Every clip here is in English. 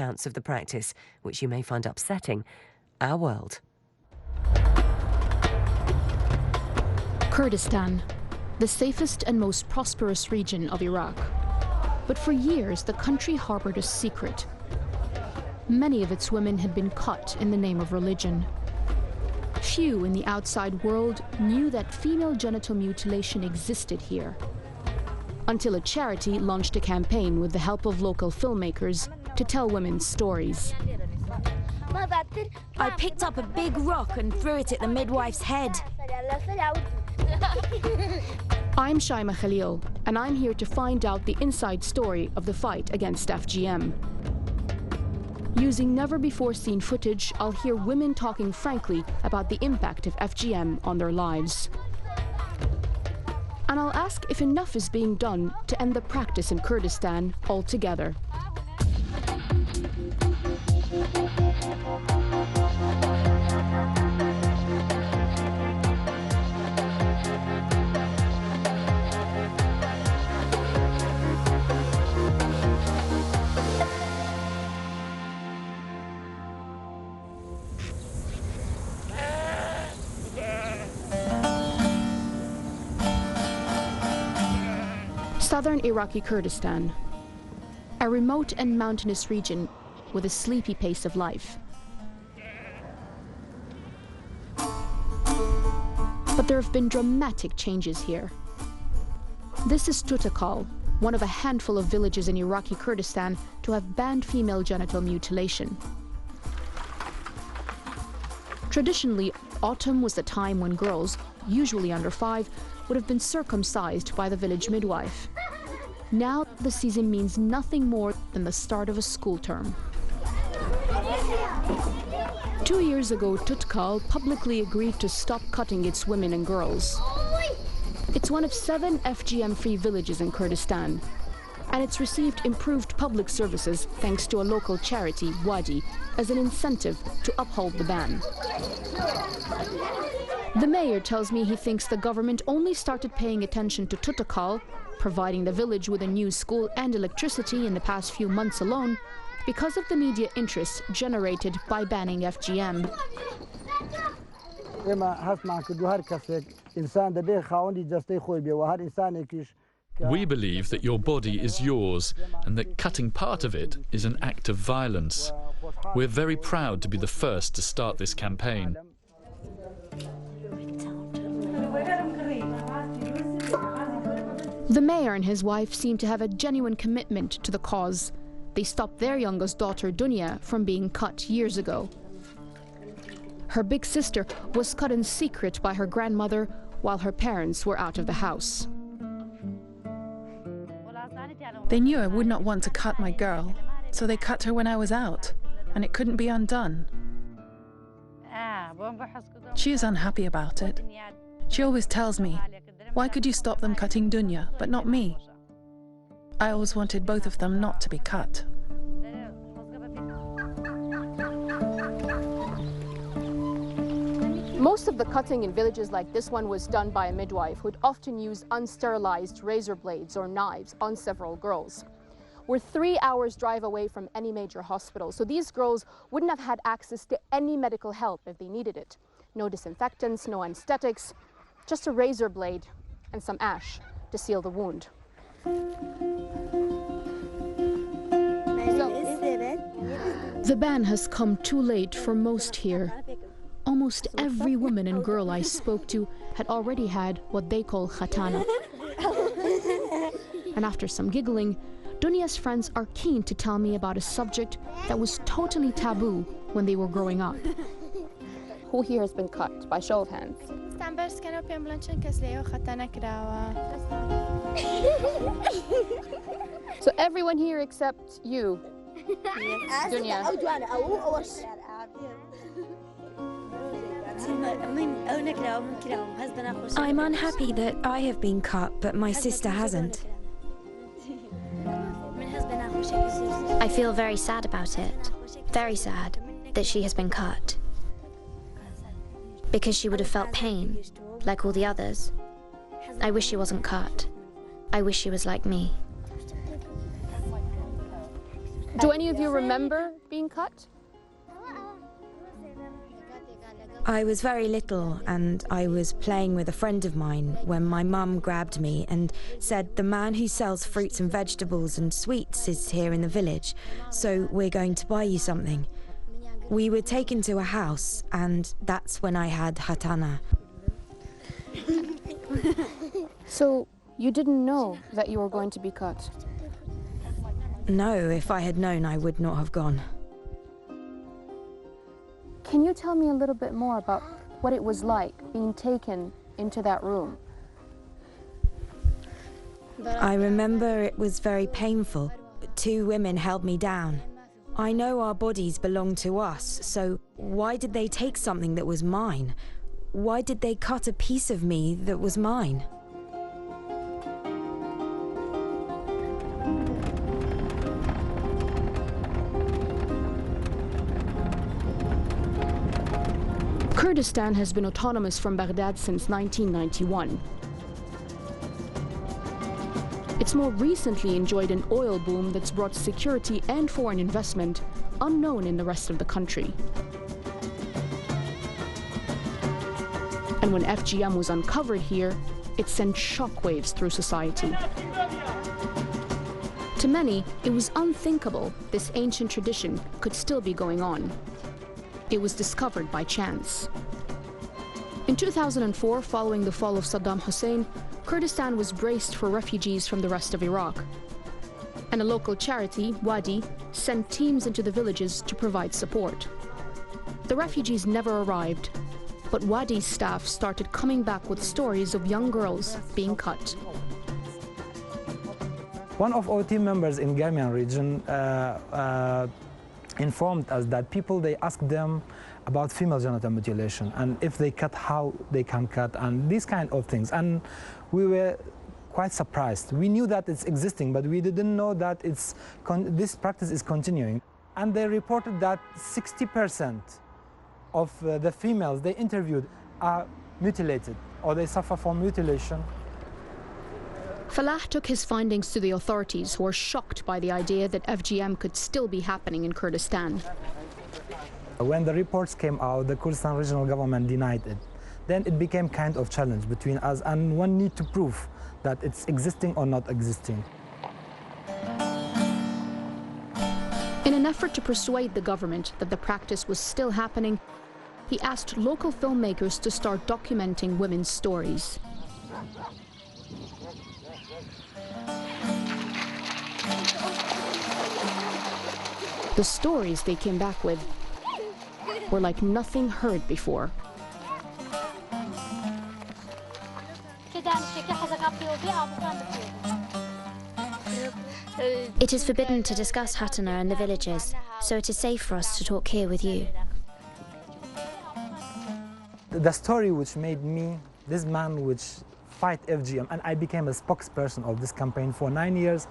accounts of the practice, which you may find upsetting, our world. Kurdistan, the safest and most prosperous region of Iraq. But for years, the country harbored a secret. Many of its women had been cut in the name of religion. Few in the outside world knew that female genital mutilation existed here, until a charity launched a campaign with the help of local filmmakers to tell women's stories. I picked up a big rock and threw it at the midwife's head. I'm Shaima Khalil, and I'm here to find out the inside story of the fight against FGM. Using never-before-seen footage, I'll hear women talking frankly about the impact of FGM on their lives. And I'll ask if enough is being done to end the practice in Kurdistan altogether. Southern Iraqi Kurdistan, a remote and mountainous region with a sleepy pace of life. But there have been dramatic changes here. This is Tutakal, one of a handful of villages in Iraqi Kurdistan to have banned female genital mutilation. Traditionally, autumn was the time when girls, usually under 5, would have been circumcised by the village midwife. Now, the season means nothing more than the start of a school term. 2 years ago, Tutkal publicly agreed to stop cutting its women and girls. It's one of 7 FGM-free villages in Kurdistan, and it's received improved public services thanks to a local charity, Wadi, as an incentive to uphold the ban. The mayor tells me he thinks the government only started paying attention to Tutakal, providing the village with a new school and electricity in the past few months alone, because of the media interest generated by banning FGM. We believe that your body is yours and that cutting part of it is an act of violence. We're very proud to be the first to start this campaign. The mayor and his wife seem to have a genuine commitment to the cause. They stopped their youngest daughter, Dunya, from being cut years ago. Her big sister was cut in secret by her grandmother while her parents were out of the house. They knew I would not want to cut my girl, so they cut her when I was out, and it couldn't be undone. She is unhappy about it. She always tells me, "Why could you stop them cutting Dunya, but not me?" I always wanted both of them not to be cut. Most of the cutting in villages like this one was done by a midwife who'd often use unsterilized razor blades or knives on several girls. We're 3 hours drive away from any major hospital, so these girls wouldn't have had access to any medical help if they needed it. No disinfectants, no anesthetics, just a razor blade and some ash to seal the wound. The ban has come too late for most here. Almost every woman and girl I spoke to had already had what they call khatana. And after some giggling, Dunya's friends are keen to tell me about a subject that was totally taboo when they were growing up. Who here has been cut, by show of hands? So everyone here except you, Dunya. I'm unhappy that I have been cut, but my sister hasn't. I feel very sad about it. Very sad that she has been cut. Because she would have felt pain, like all the others. I wish she wasn't cut. I wish she was like me. Do any of you remember being cut? I was very little and I was playing with a friend of mine when my mum grabbed me and said, "The man who sells fruits and vegetables and sweets is here in the village, so we're going to buy you something." We were taken to a house and that's when I had Hatana. So you didn't know that you were going to be cut? No, if I had known, I would not have gone. Can you tell me a little bit more about what it was like being taken into that room? I remember it was very painful. 2 women held me down. I know our bodies belong to us, so why did they take something that was mine? Why did they cut a piece of me that was mine? Kurdistan has been autonomous from Baghdad since 1991. It's more recently enjoyed an oil boom that's brought security and foreign investment unknown in the rest of the country. And when FGM was uncovered here, it sent shockwaves through society. To many, it was unthinkable this ancient tradition could still be going on. It was discovered by chance. In 2004, following the fall of Saddam Hussein, Kurdistan was braced for refugees from the rest of Iraq. And a local charity, Wadi, sent teams into the villages to provide support. The refugees never arrived, but Wadi's staff started coming back with stories of young girls being cut. One of our team members in Gamian region informed us that people, they ask them about female genital mutilation and if they cut, how they can cut and these kind of things. And we were quite surprised. We knew that it's existing, but we didn't know that this practice is continuing. And they reported that 60% of the females they interviewed are mutilated or they suffer from mutilation. Falah took his findings to the authorities, who were shocked by the idea that FGM could still be happening in Kurdistan. When the reports came out, the Kurdistan regional government denied it. Then it became kind of challenge between us, and one need to prove that it's existing or not existing. In an effort to persuade the government that the practice was still happening, he asked local filmmakers to start documenting women's stories. The stories they came back with were like nothing heard before. It is forbidden to discuss Hatana in the villages, so it is safe for us to talk here with you. The story which made me this man which fight FGM, and I became a spokesperson of this campaign for 9 years,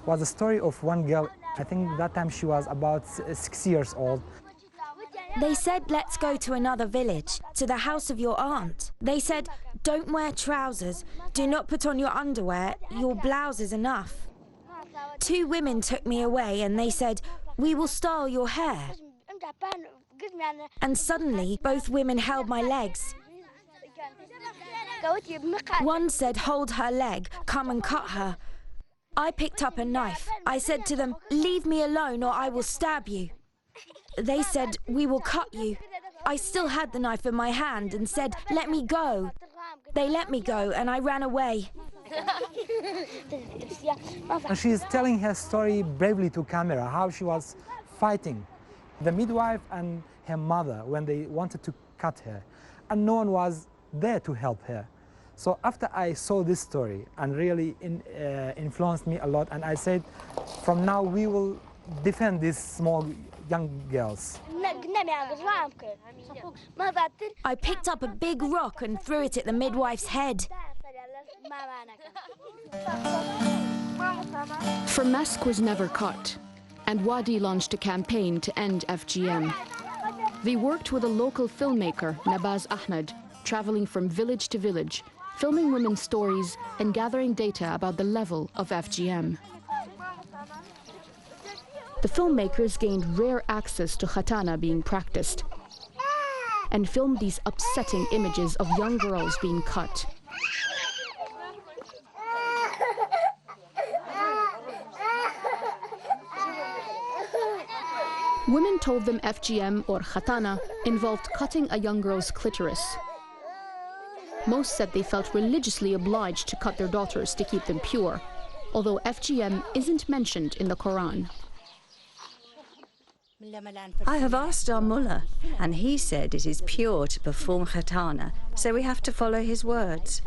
was the story of one girl. I think that time she was about 6 years old. They said, "Let's go to another village, to the house of your aunt." They said, "Don't wear trousers, do not put on your underwear, your blouse is enough." 2 women took me away and they said, "We will style your hair." And suddenly, both women held my legs. One said, "Hold her leg, come and cut her." I picked up a knife. I said to them, "Leave me alone or I will stab you." They said, "We will cut you." I still had the knife in my hand and said, "Let me go." They let me go and I ran away. And she is telling her story bravely to camera, how she was fighting the midwife and her mother when they wanted to cut her, and no one was there to help her. So after I saw this story and really influenced me a lot, and I said, from now we will defend these small young girls. I picked up a big rock and threw it at the midwife's head. Firmesk was never cut, and Wadi launched a campaign to end FGM. They worked with a local filmmaker, Nabaz Ahmed, traveling from village to village, filming women's stories and gathering data about the level of FGM. The filmmakers gained rare access to khatana being practiced and filmed these upsetting images of young girls being cut. Women told them FGM, or khatana, involved cutting a young girl's clitoris. Most said they felt religiously obliged to cut their daughters to keep them pure, although FGM isn't mentioned in the Quran. I have asked our mullah, and he said it is pure to perform khatana, so we have to follow his words.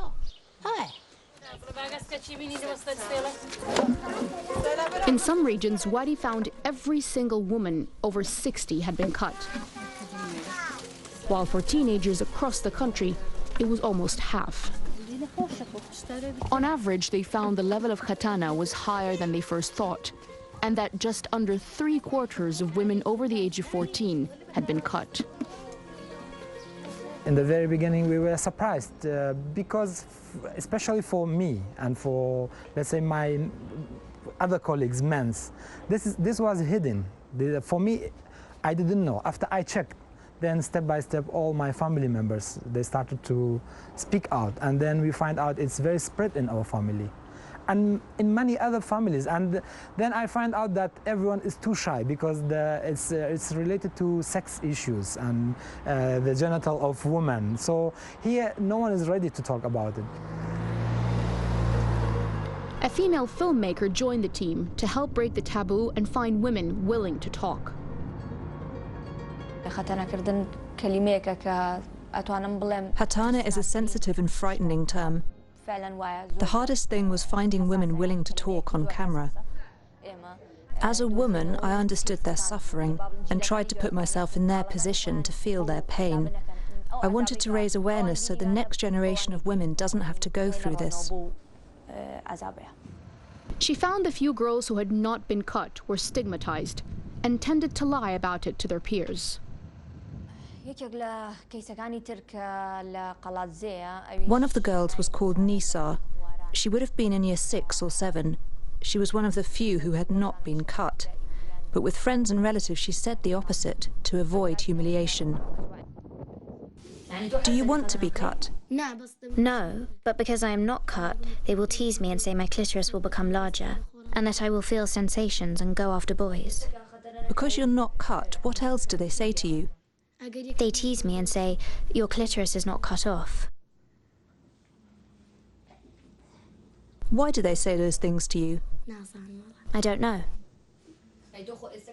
In some regions, Wadi found every single woman over 60 had been cut, while for teenagers across the country, it was almost half. On average, they found the level of khatana was higher than they first thought, and that just under 3/4 of women over the age of 14 had been cut. In the very beginning, we were surprised because, especially for me and for, let's say, my other colleagues, men's, this was hidden. For me, I didn't know. After I checked, then step by step, all my family members, they started to speak out, and then we find out it's very spread in our family and in many other families. And then I find out that everyone is too shy because it's related to sex issues and the genital of women. So here, no one is ready to talk about it. A female filmmaker joined the team to help break the taboo and find women willing to talk. Khatana is a sensitive and frightening term. The hardest thing was finding women willing to talk on camera. As a woman, I understood their suffering and tried to put myself in their position to feel their pain. I wanted to raise awareness so the next generation of women doesn't have to go through this. She found the few girls who had not been cut were stigmatized and tended to lie about it to their peers. One of the girls was called Nisa. She would have been in year 6 or 7. She was one of the few who had not been cut. But with friends and relatives, she said the opposite, to avoid humiliation. Do you want to be cut? No, but because I am not cut, they will tease me and say my clitoris will become larger, and that I will feel sensations and go after boys. Because you're not cut, what else do they say to you? They tease me and say, your clitoris is not cut off. Why do they say those things to you? I don't know.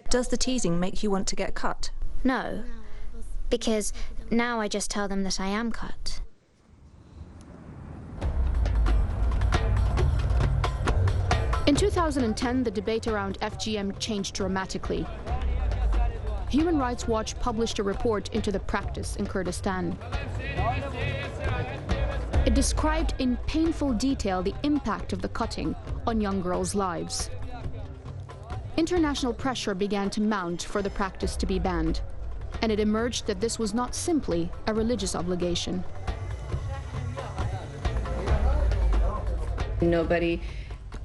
Does the teasing make you want to get cut? No, because now I just tell them that I am cut. In 2010, the debate around FGM changed dramatically. Human Rights Watch published a report into the practice in Kurdistan. It described in painful detail the impact of the cutting on young girls' lives. International pressure began to mount for the practice to be banned, and it emerged that this was not simply a religious obligation. Nobody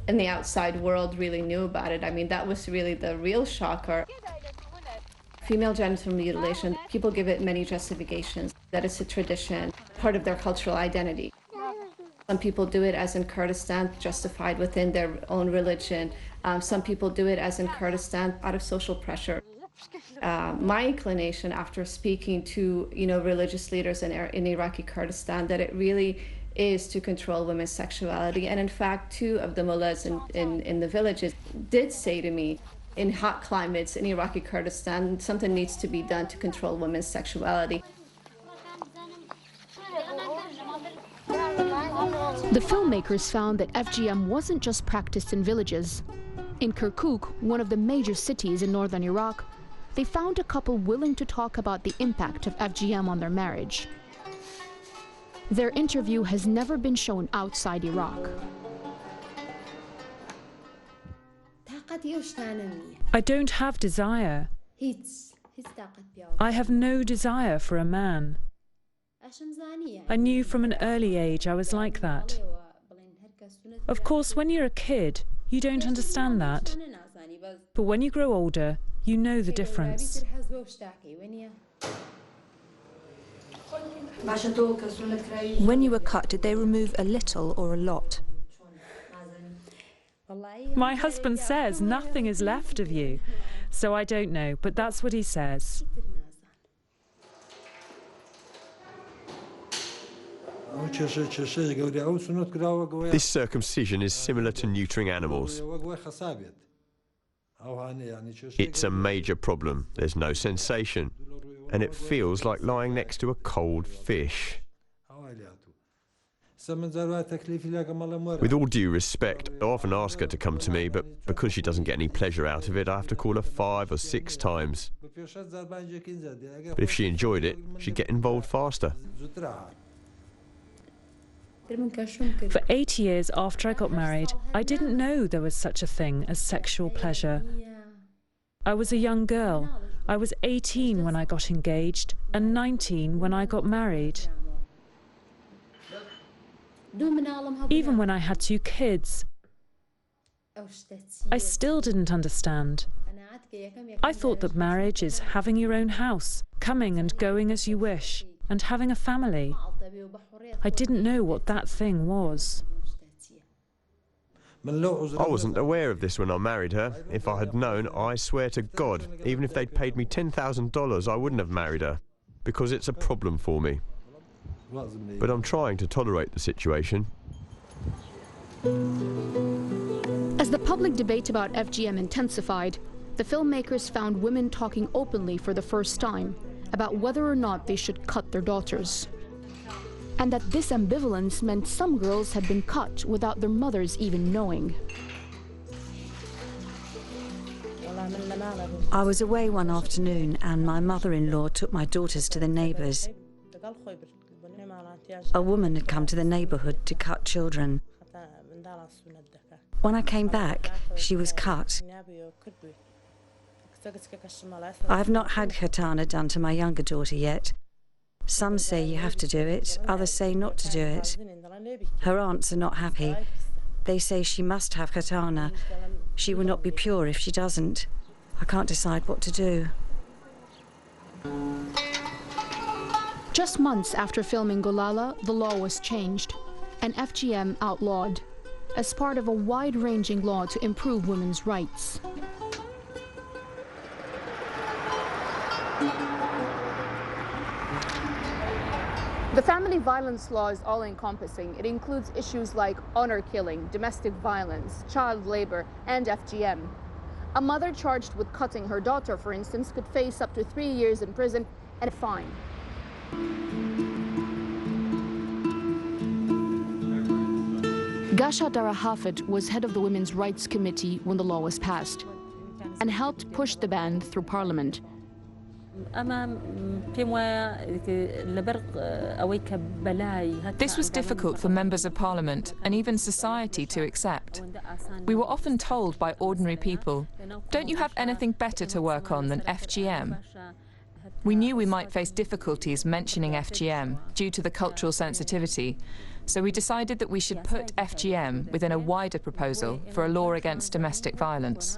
in the outside world really knew about it. I mean, that was really the real shocker. Female genital mutilation, people give it many justifications, that it's a tradition, part of their cultural identity. Some people do it, as in Kurdistan, justified within their own religion. Some people do it, as in Kurdistan, out of social pressure. My inclination after speaking to religious leaders in Iraqi Kurdistan, that it really is to control women's sexuality. And in fact, 2 of the mullahs in the villages did say to me, in hot climates in Iraqi Kurdistan, something needs to be done to control women's sexuality. The filmmakers found that FGM wasn't just practiced in villages. In Kirkuk, one of the major cities in northern Iraq, they found a couple willing to talk about the impact of FGM on their marriage. Their interview has never been shown outside Iraq. I don't have desire. I have no desire for a man. I knew from an early age I was like that. Of course, when you're a kid, you don't understand that. But when you grow older, you know the difference. When you were cut, did they remove a little or a lot? My husband says nothing is left of you, so I don't know, but that's what he says. This circumcision is similar to neutering animals. It's a major problem. There's no sensation, and it feels like lying next to a cold fish. With all due respect, I often ask her to come to me, but because she doesn't get any pleasure out of it, I have to call her 5 or 6 times. But if she enjoyed it, she'd get involved faster. For 8 years after I got married, I didn't know there was such a thing as sexual pleasure. I was a young girl. I was 18 when I got engaged and 19 when I got married. Even when I had 2 kids, I still didn't understand. I thought that marriage is having your own house, coming and going as you wish, and having a family. I didn't know what that thing was. I wasn't aware of this when I married her. If I had known, I swear to God, even if they'd paid me $10,000, I wouldn't have married her, because it's a problem for me. But I'm trying to tolerate the situation. As the public debate about FGM intensified, the filmmakers found women talking openly for the first time about whether or not they should cut their daughters. And that this ambivalence meant some girls had been cut without their mothers even knowing. I was away one afternoon and my mother-in-law took my daughters to the neighbours. A woman had come to the neighbourhood to cut children. When I came back, she was cut. I have not had khatana done to my younger daughter yet. Some say you have to do it, others say not to do it. Her aunts are not happy. They say she must have khatana. She will not be pure if she doesn't. I can't decide what to do. Just months after filming Golala, the law was changed and FGM outlawed as part of a wide-ranging law to improve women's rights. The family violence law is all-encompassing. It includes issues like honor killing, domestic violence, child labor, and FGM. A mother charged with cutting her daughter, for instance, could face up to 3 years in prison and a fine. Gasha Dara Hafid was head of the Women's Rights Committee when the law was passed and helped push the ban through Parliament. This was difficult for members of Parliament and even society to accept. We were often told by ordinary people, "Don't you have anything better to work on than FGM?" We knew we might face difficulties mentioning FGM due to the cultural sensitivity, so we decided that we should put FGM within a wider proposal for a law against domestic violence.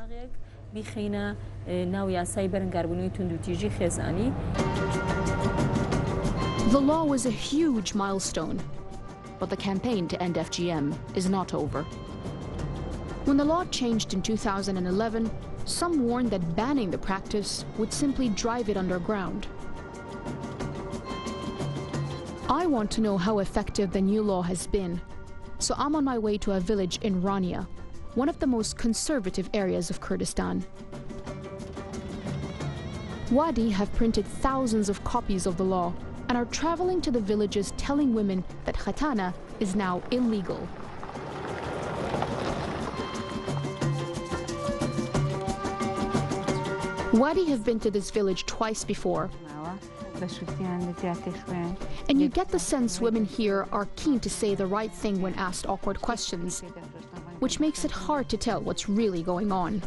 The law was a huge milestone, but the campaign to end FGM is not over. When the law changed in 2011, some warned that banning the practice would simply drive it underground. I want to know how effective the new law has been, so I'm on my way to a village in Rania, one of the most conservative areas of Kurdistan. Wadi have printed thousands of copies of the law and are traveling to the villages telling women that khatana is now illegal. Wadi have been to this village twice before, and you get the sense women here are keen to say the right thing when asked awkward questions, which makes it hard to tell what's really going on.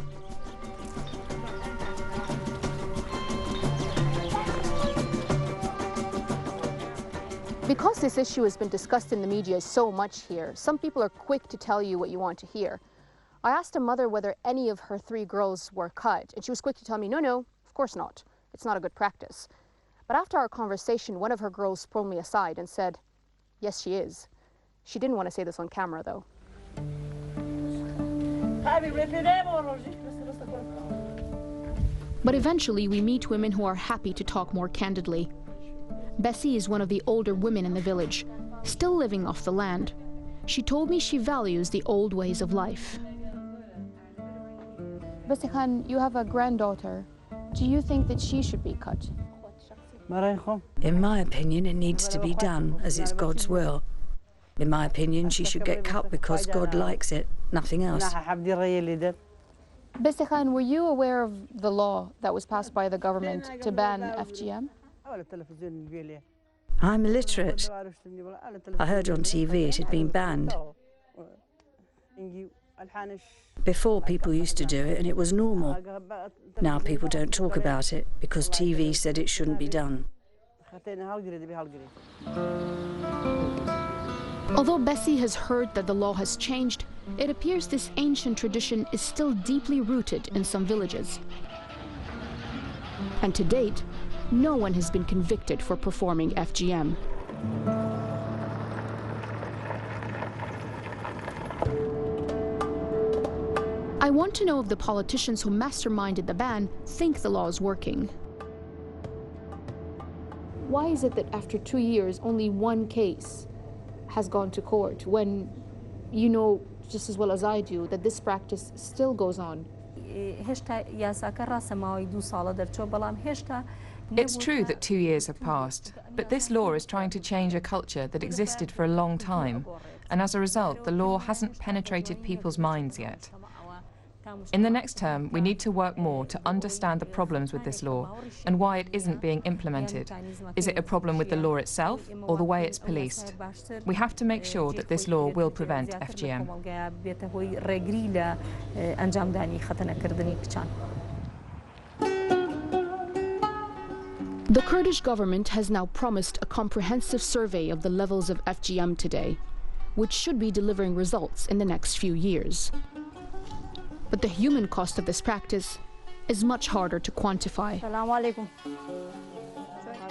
Because this issue has been discussed in the media so much here, some people are quick to tell you what you want to hear. I asked a mother whether any of her 3 girls were cut, and she was quick to tell me, no, of course not. It's not a good practice. But after our conversation, one of her girls pulled me aside and said, yes, she is. She didn't want to say this on camera, though. But eventually, we meet women who are happy to talk more candidly. Bessie is one of the older women in the village, still living off the land. She told me she values the old ways of life. Bessie Khan, you have a granddaughter. Do you think that she should be cut? In my opinion, it needs to be done, as it's God's will. In my opinion, she should get cut because God likes it, nothing else. Bessie Khan, were you aware of the law that was passed by the government to ban FGM? I'm illiterate. I heard on TV it had been banned. Before, people used to do it and it was normal. Now people don't talk about it because TV said it shouldn't be done. Although Bessie has heard that the law has changed, it appears this ancient tradition is still deeply rooted in some villages. And to date, no one has been convicted for performing FGM. I want to know if the politicians who masterminded the ban think the law is working. Why is it that after 2 years, only 1 case has gone to court, when you know just as well as I do that this practice still goes on? It's true that 2 years have passed, but this law is trying to change a culture that existed for a long time, and as a result, the law hasn't penetrated people's minds yet. In the next term, we need to work more to understand the problems with this law and why it isn't being implemented. Is it a problem with the law itself or the way it's policed? We have to make sure that this law will prevent FGM. The Kurdish government has now promised a comprehensive survey of the levels of FGM today, which should be delivering results in the next few years. But the human cost of this practice is much harder to quantify.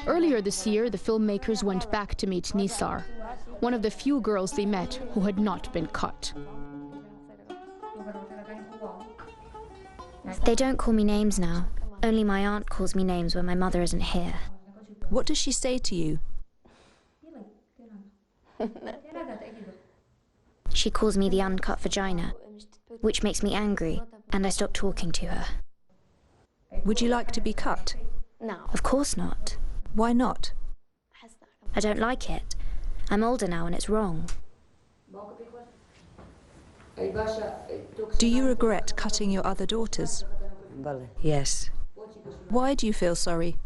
Earlier this year, the filmmakers went back to meet Nisar, one of the few girls they met who had not been cut. They don't call me names now. Only my aunt calls me names when my mother isn't here. What does she say to you? She calls me the uncut vagina, which makes me angry, and I stop talking to her. Would you like to be cut? No. Of course not. Why not? I don't like it. I'm older now and it's wrong. Do you regret cutting your other daughters? Yes. Why do you feel sorry?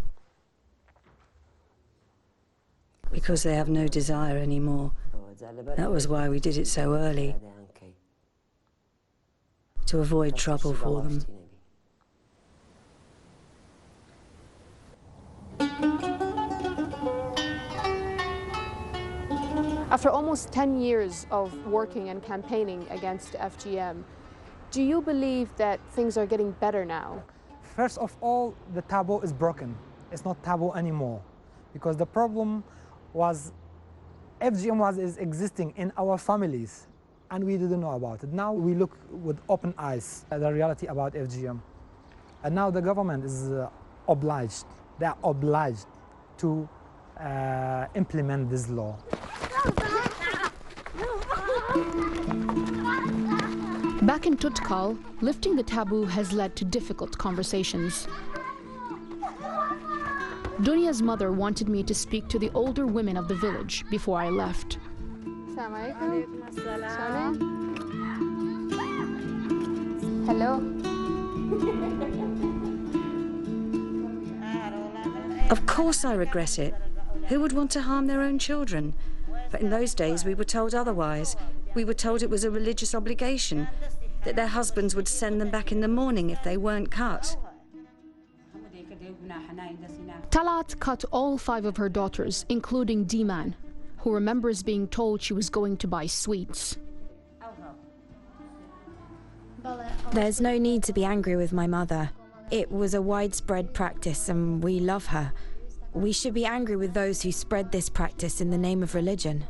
Because they have no desire anymore. That was why we did it so early. To avoid trouble for them. After almost 10 years of working and campaigning against FGM, do you believe that things are getting better now? First of all, the taboo is broken. It's not taboo anymore, because the problem was FGM is existing in our families, and we didn't know about it. Now we look with open eyes at the reality about FGM. And now the government is obliged, they are obliged to implement this law. Back in Tutkal, lifting the taboo has led to difficult conversations. Dunya's mother wanted me to speak to the older women of the village before I left. Hello. Of course I regret it. Who would want to harm their own children? But in those days we were told otherwise. We were told it was a religious obligation, that their husbands would send them back in the morning if they weren't cut. Talat cut all 5 of her daughters, including Diman, who remembers being told she was going to buy sweets. There's no need to be angry with my mother. It was a widespread practice and we love her. We should be angry with those who spread this practice in the name of religion.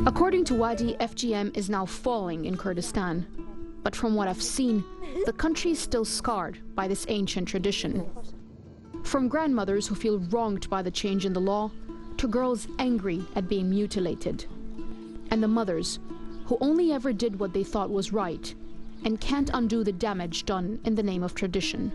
According to Wadi, FGM is now falling in Kurdistan. But from what I've seen, the country is still scarred by this ancient tradition. From grandmothers who feel wronged by the change in the law, to girls angry at being mutilated. And the mothers who only ever did what they thought was right and can't undo the damage done in the name of tradition.